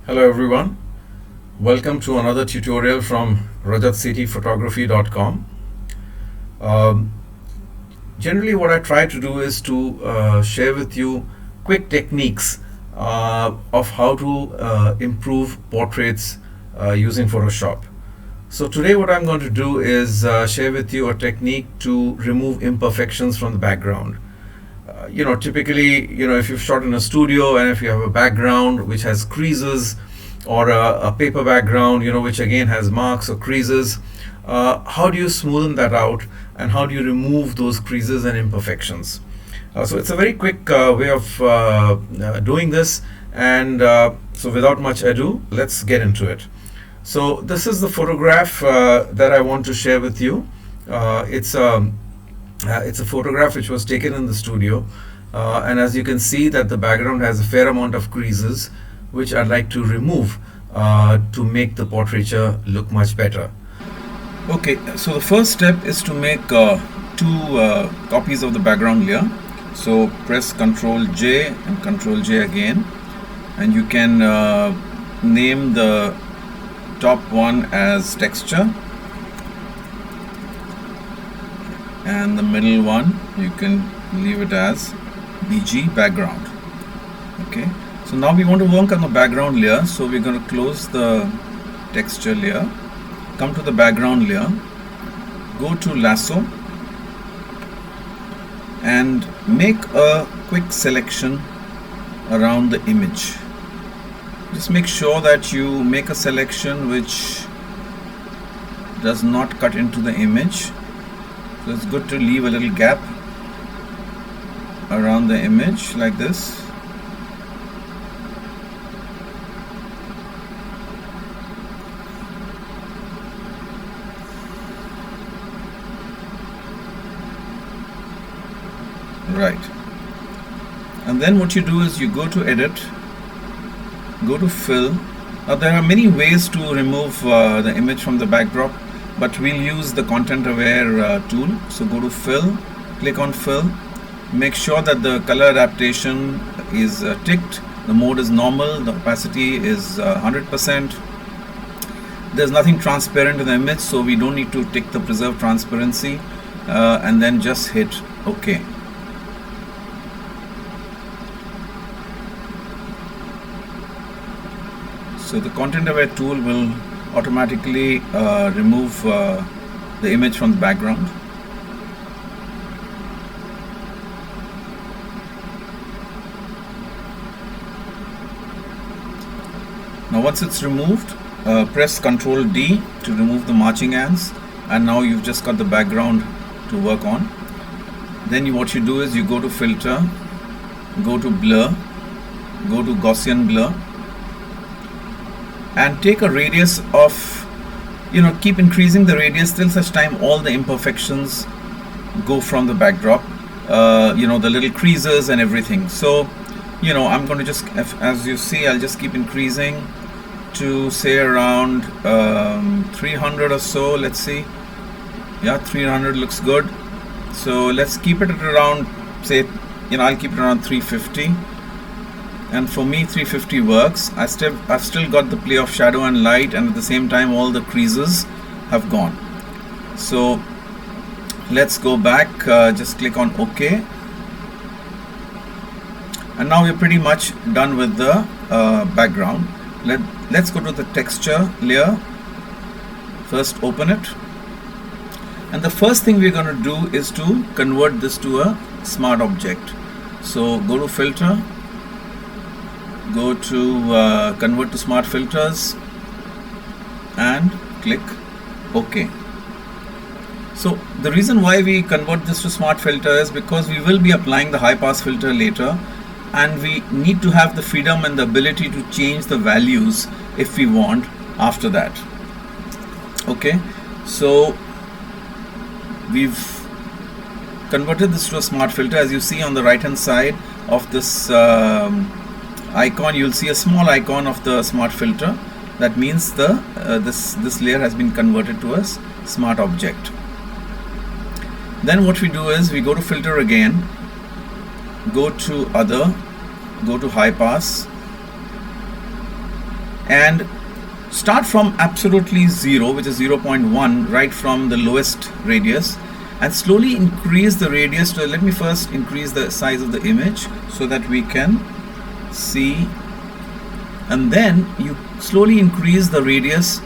Hello everyone, welcome to another tutorial from rajatcityphotography.com. Um, Generally what I try to do is to share with you quick techniques of how to improve portraits using Photoshop. So today what I'm going to do is share with you a technique to remove imperfections from the background. Typically, if you've shot in a studio and if you have a background which has creases or a paper background, which again has marks or creases, how do you smoothen that out and how do you remove those creases and imperfections? So it's a very quick way of doing this, and so without much ado, let's get into it. So this is the photograph that I want to share with you. It's a photograph which was taken in the studio, and as you can see that the background has a fair amount of creases which I'd like to remove to make the portraiture look much better. Okay, so the first step is to make two copies of the background layer. So press Ctrl J and Ctrl J again, and you can name the top one as texture, and the middle one you can leave it as BG background. Okay, so now we want to work on the background layer, so we're going to close the texture layer, come to the background layer, go to lasso and make a quick selection around the image. Just make sure that you make a selection which does not cut into the image. So it's good to leave a little gap around the image like this. Right. And then what you do is you go to edit, go to fill. Now there are many ways to remove the image from the backdrop, but we'll use the content aware tool. So go to fill, click on fill, make sure that the color adaptation is ticked, the mode is normal, the opacity is 100%. There's nothing transparent in the image, so we don't need to tick the preserve transparency, and then just hit OK. So the content aware tool will automatically remove the image from the background. Now once it's removed, press Ctrl D to remove the marching ants, and now you've just got the background to work on. Then what you do is you go to filter, go to blur, go to Gaussian blur, and take a radius of, keep increasing the radius till such time all the imperfections go from the backdrop, the little creases and everything. So I'm going to just, as you see, I'll just keep increasing to say around 300 or so. Let's see, yeah, 300 looks good. So let's keep it at around, say, I'll keep it around 350. And for me 350 works. I've still got the play of shadow and light, and at the same time all the creases have gone. So let's go back, just click on OK, and now we're pretty much done with the background. Let's go to the texture layer. First open it, and the first thing we're going to do is to convert this to a smart object. So go to filter, go to convert to smart filters, and click OK. So the reason why we convert this to smart filter is because we will be applying the high pass filter later, and we need to have the freedom and the ability to change the values if we want after that. Okay, so we've converted this to a smart filter. As you see on the right hand side of this icon, you'll see a small icon of the smart filter. That means the this layer has been converted to a smart object. Then what we do is we go to filter again, go to other, go to high pass, and start from absolutely 0, which is 0.1, right from the lowest radius, and slowly increase the radius to, let me first increase the size of the image so that we can see, and then you slowly increase the radius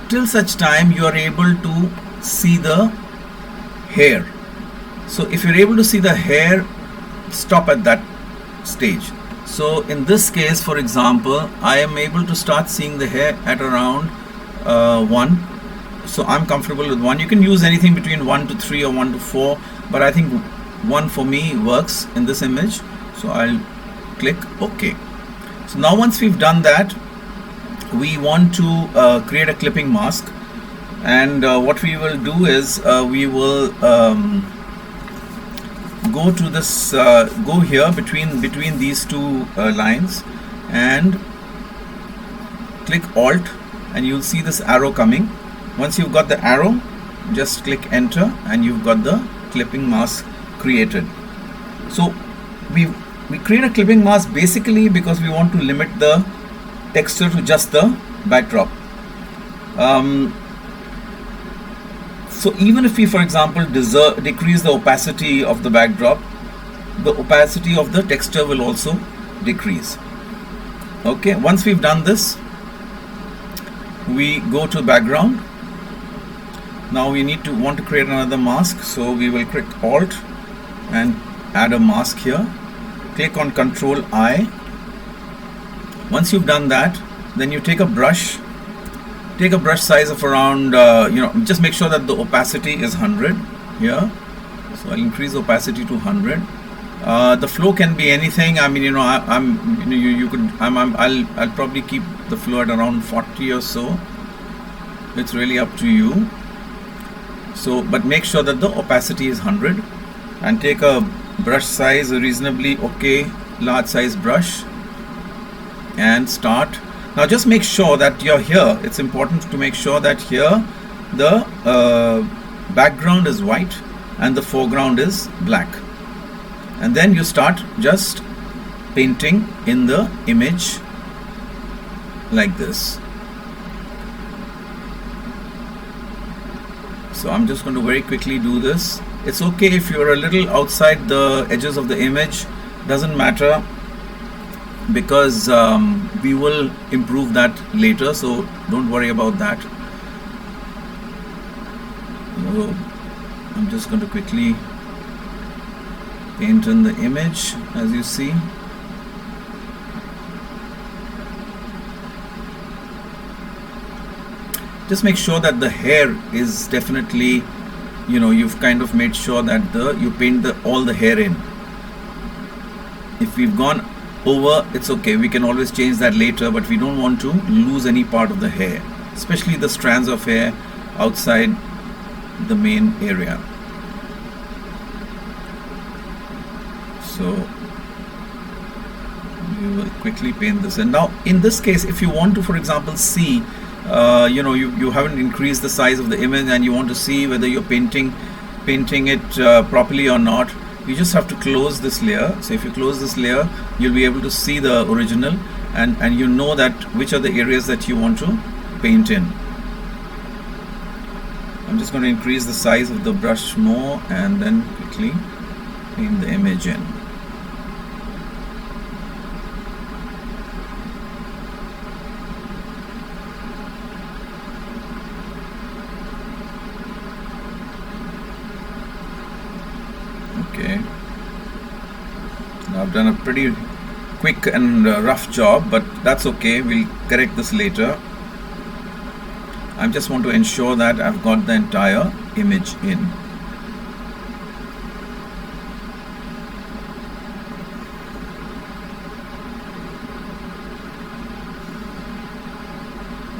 till such time you are able to see the hair. So if you're able to see the hair, stop at that stage. So in this case, for example, I am able to start seeing the hair at around 1. So I'm comfortable with 1. You can use anything between 1 to 3 or 1 to 4, but I think 1 for me works in this image. So I'll click OK. So now once we've done that, we want to create a clipping mask, and what we will do is we will go to this, go here between these two lines and click Alt, and you'll see this arrow coming. Once you've got the arrow, just click enter and you've got the clipping mask created. So we create a clipping mask basically because we want to limit the texture to just the backdrop. So even if we, for example, decrease the opacity of the backdrop, the opacity of the texture will also decrease. Okay, once we've done this, we go to background. Now we want to create another mask, so we will click Alt and add a mask here. Click on Control I. Once you've done that, then you take a brush. Take a brush size of around, just make sure that the opacity is 100 here. So I'll increase opacity to 100. The flow can be anything. I mean, I'll probably keep the flow at around 40 or so. It's really up to you. So, but make sure that the opacity is 100, and take a brush size, a reasonably okay large size brush, and start. Now just make sure that you're here. It's important to make sure that here the background is white and the foreground is black, and then you start just painting in the image like this. So I'm just going to very quickly do this. It's okay if you're a little outside the edges of the image, doesn't matter, because we will improve that later, so don't worry about that. So I'm just going to quickly paint in the image, as you see. Just make sure that the hair is definitely, you've kind of made sure that you paint all the hair in. If we've gone over, it's okay, we can always change that later, but we don't want to lose any part of the hair, especially the strands of hair outside the main area. So we will quickly paint this. And now in this case, if you want to, for example, see you haven't increased the size of the image and you want to see whether you're painting it properly or not, you just have to close this layer. So if you close this layer, you'll be able to see the original, and you know that which are the areas that you want to paint in. I'm just going to increase the size of the brush more and then quickly paint the image in. Okay, now I've done a pretty quick and rough job, but that's okay, we'll correct this later. I just want to ensure that I've got the entire image in.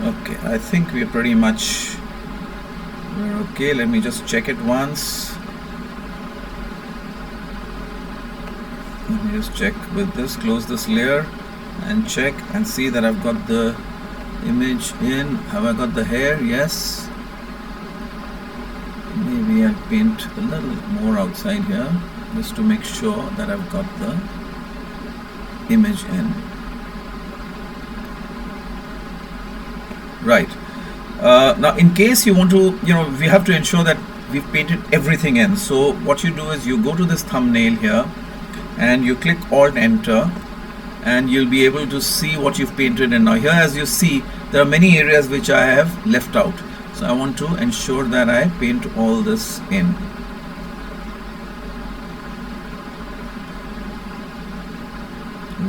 Okay, I think we're pretty much okay. Let me just check it once. Let me just check with this, close this layer and check and see that I've got the image in. Have I got the hair? Yes. Maybe I'll paint a little more outside here just to make sure that I've got the image in. Now in case you want to, we have to ensure that we've painted everything in. So what you do is you go to this thumbnail here and you click Alt Enter, and you'll be able to see what you've painted in. Now here, as you see, there are many areas which I have left out, so I want to ensure that I paint all this in.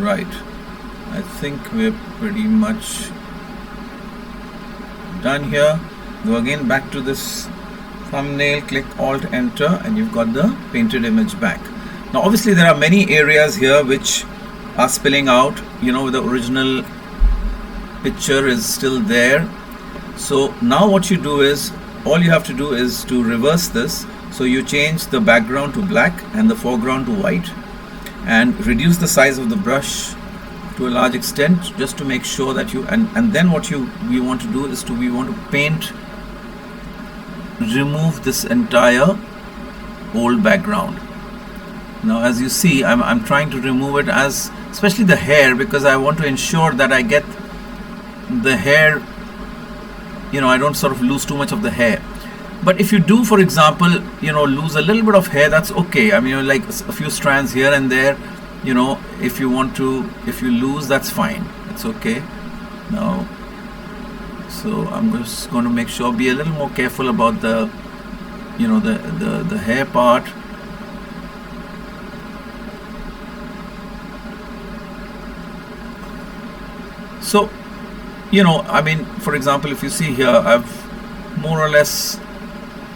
Right, I think we're pretty much done here. Go again back to this thumbnail, click Alt Enter, and you've got the painted image back. Now obviously there are many areas here which are spilling out, the original picture is still there. So now what you do is, all you have to do is to reverse this. So you change the background to black and the foreground to white, and reduce the size of the brush to a large extent, just to make sure that you, and then what we want to do is we want to paint, remove this entire old background. Now as you see, I'm trying to remove it, as especially the hair, because I want to ensure that I get the hair, I don't sort of lose too much of the hair. But if you do, for example, lose a little bit of hair, that's okay. I mean, like a few strands here and there, if you lose, that's fine, it's okay. Now, so I'm just going to make sure, be a little more careful about the the hair part. So, I mean, for example, if you see here, I've more or less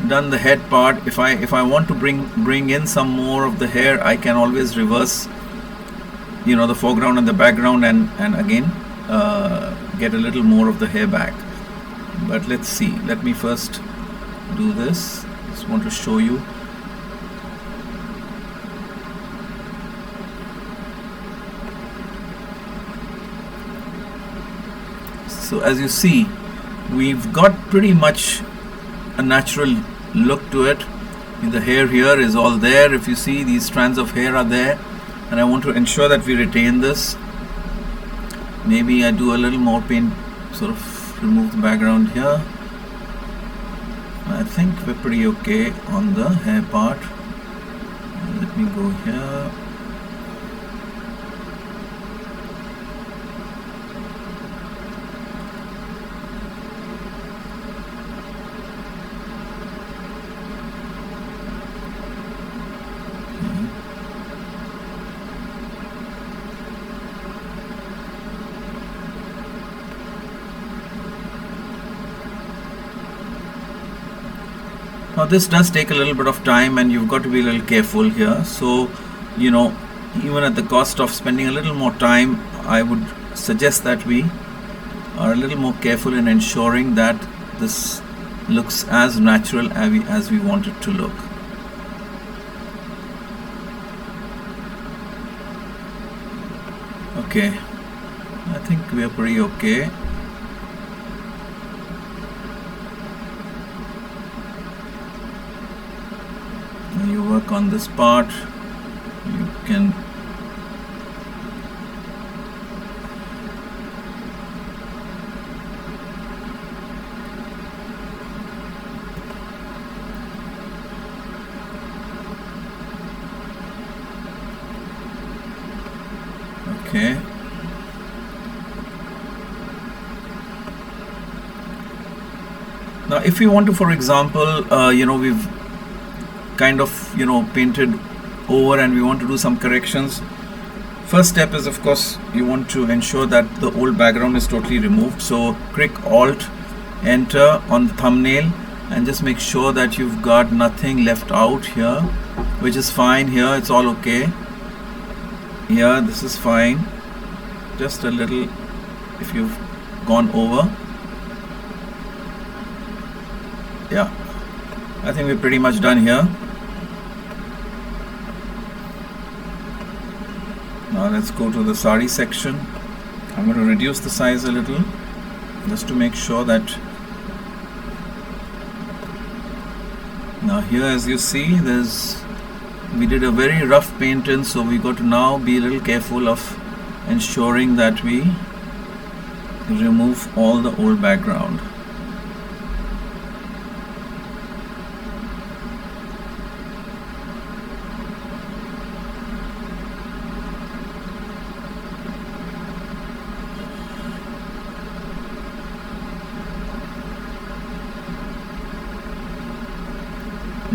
done the head part. If I want to bring in some more of the hair, I can always reverse, the foreground and the background, and again get a little more of the hair back. But let's see. Let me first do this. Just want to show you. So as you see, we've got pretty much a natural look to it. The hair here is all there. If you see, these strands of hair are there, and I want to ensure that we retain this. Maybe I do a little more paint, sort of remove the background here. I think we're pretty okay on the hair part. Let me go here. Now this does take a little bit of time, and you've got to be a little careful here. So, even at the cost of spending a little more time, I would suggest that we are a little more careful in ensuring that this looks as natural as we want it to look. Okay, I think we are pretty okay. You work on this part, you can okay. Now if we want to, for example, we've kind of painted over and we want to do some corrections. First step is, of course, you want to ensure that the old background is totally removed. So click Alt Enter on the thumbnail and just make sure that you've got nothing left out here, which is fine. Here it's all okay. Here this is fine. Just a little, if you've gone over. Yeah, I think we're pretty much done here. Now let's go to the sari section. I'm going to reduce the size a little just to make sure that, now here as you see, we did a very rough paint in, so we got to now be a little careful of ensuring that we remove all the old background.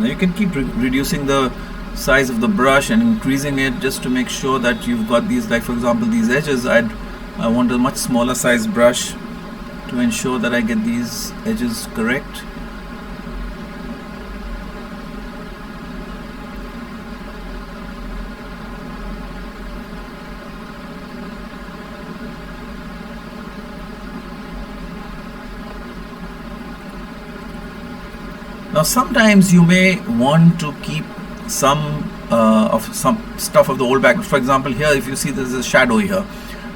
Now you can keep reducing the size of the brush and increasing it just to make sure that you've got these, like for example these edges, I want a much smaller size brush to ensure that I get these edges correct. Now sometimes you may want to keep some stuff of the old background. For example, here if you see there's a shadow here.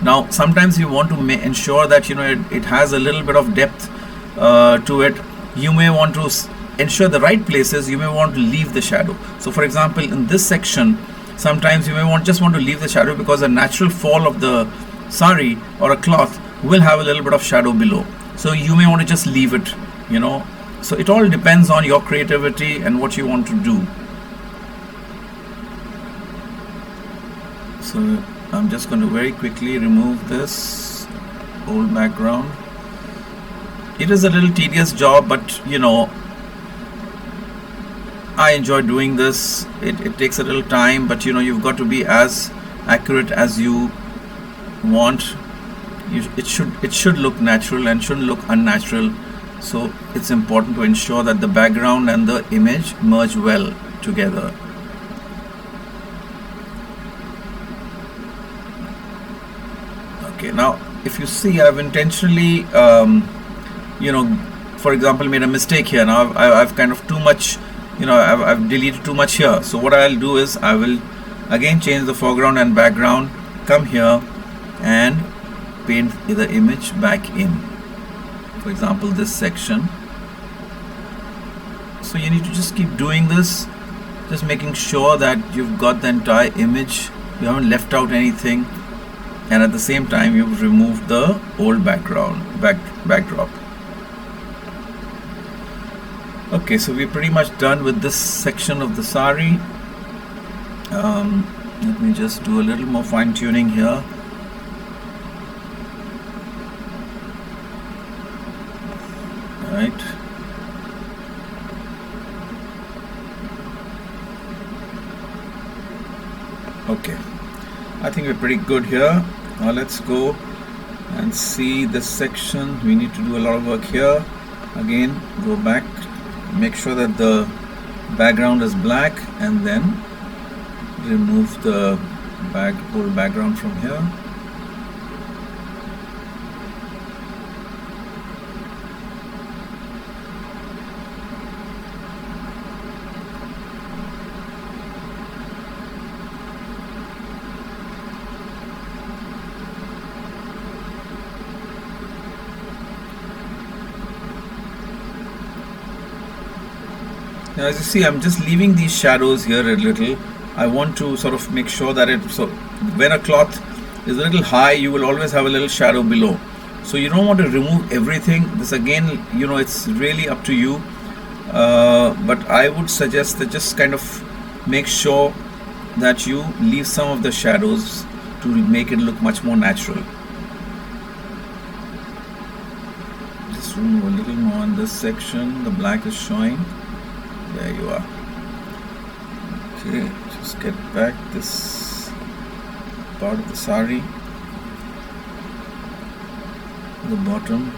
Now sometimes you want to ensure that it has a little bit of depth to it. You may want to ensure the right places. You may want to leave the shadow. So for example, in this section, sometimes you may just want to leave the shadow because a natural fall of the sari or a cloth will have a little bit of shadow below. So you may want to just leave it, So it all depends on your creativity and what you want to do. So I'm just going to very quickly remove this old background. It is a little tedious job, but I enjoy doing this. It takes a little time, but you've got to be as accurate as you want. It should look natural and shouldn't look unnatural. So it's important to ensure that the background and the image merge well together. Okay, now if you see, I've intentionally for example made a mistake here. Now I've kind of too much, I've deleted too much here. So what I'll do is I will again change the foreground and background, come here and paint the image back in. For example, this section. So you need to just keep doing this, just making sure that you've got the entire image, you haven't left out anything, and at the same time you've removed the old backdrop. Okay, so we're pretty much done with this section of the sari. Let me just do a little more fine tuning here. Right. Okay, I think we're pretty good here. Now let's go and see this section. We need to do a lot of work here. Again, go back, make sure that the background is black, and then remove the old background from here. Now, as you see, I'm just leaving these shadows here a little. I want to sort of make sure that when a cloth is a little high, you will always have a little shadow below. So you don't want to remove everything. This again, it's really up to you. But I would suggest that just kind of make sure that you leave some of the shadows to make it look much more natural. Just remove a little more in this section. The black is showing. There you are. Okay, just get back this part of the sari, the bottom.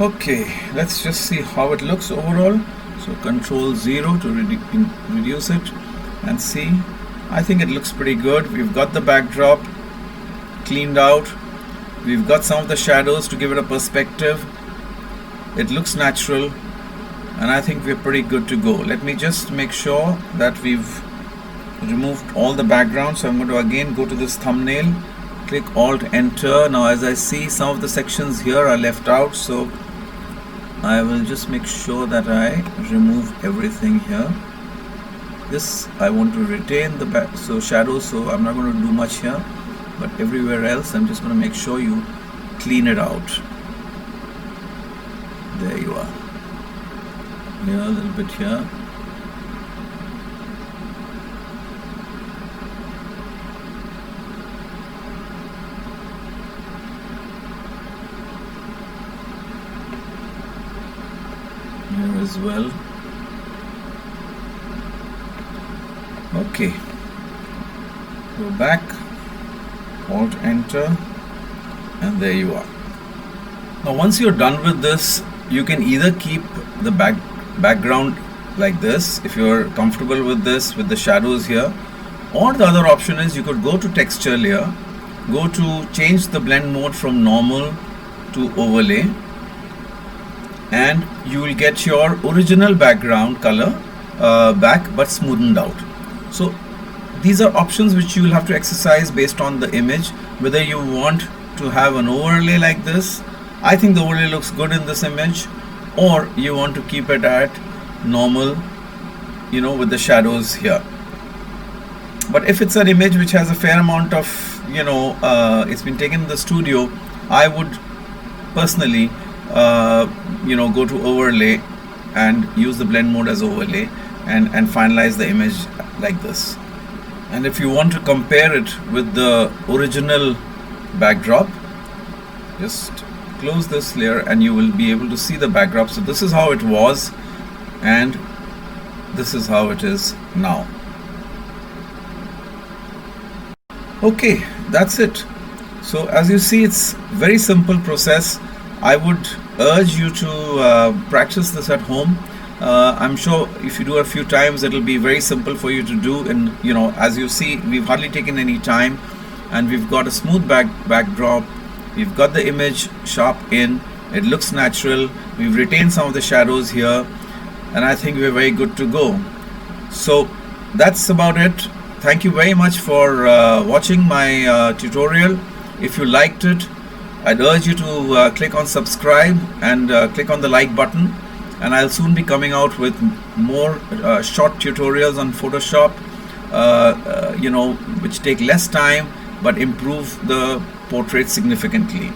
Okay, let's just see how it looks overall. So Control 0 to reduce it and see. I think it looks pretty good. We've got the backdrop cleaned out. We've got some of the shadows to give it a perspective. It looks natural, and I think we're pretty good to go. Let me just make sure that we've removed all the background. So I'm going to again go to this thumbnail, click Alt Enter. Now as I see, some of the sections here are left out, so I will just make sure that I remove everything here. This I want to retain the shadows, so I'm not going to do much here, but everywhere else I'm just going to make sure you clean it out. There you are. here, a little bit here. Here as well. Okay, go back, Alt Enter, and there you are. Now once you're done with this, you can either keep the background like this if you're comfortable with this, with the shadows here, or the other option is you could go to texture layer, go to change the blend mode from normal to overlay, and you will get your original background color back but smoothened out. So these are options which you will have to exercise based on the image, whether you want to have an overlay like this. I think the overlay looks good in this image, or you want to keep it at normal, you know, with the shadows here. But if it's an image which has a fair amount of, you know, it's been taken in the studio, I would personally you know, go to overlay and use the blend mode as overlay and finalize the image like this. And if you want to compare it with the original backdrop, just close this layer and you will be able to see the backdrop. So this is how it was and this is how it is now. Okay, that's it. So as you see, it's very simple process. I would urge you to practice this at home. I'm sure if you do a few times, it'll be very simple for you to do. And you know, as you see, we've hardly taken any time, and we've got a smooth backdrop. We've got the image sharp in. It looks natural. We've retained some of the shadows here, and I think we're very good to go. So that's about it. Thank you very much for watching my tutorial. If you liked it, I'd urge you to click on subscribe and click on the like button, and I'll soon be coming out with more short tutorials on Photoshop, you know, which take less time but improve the portrait significantly.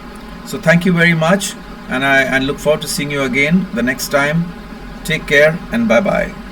So thank you very much, and I look forward to seeing you again the next time. Take care and bye bye.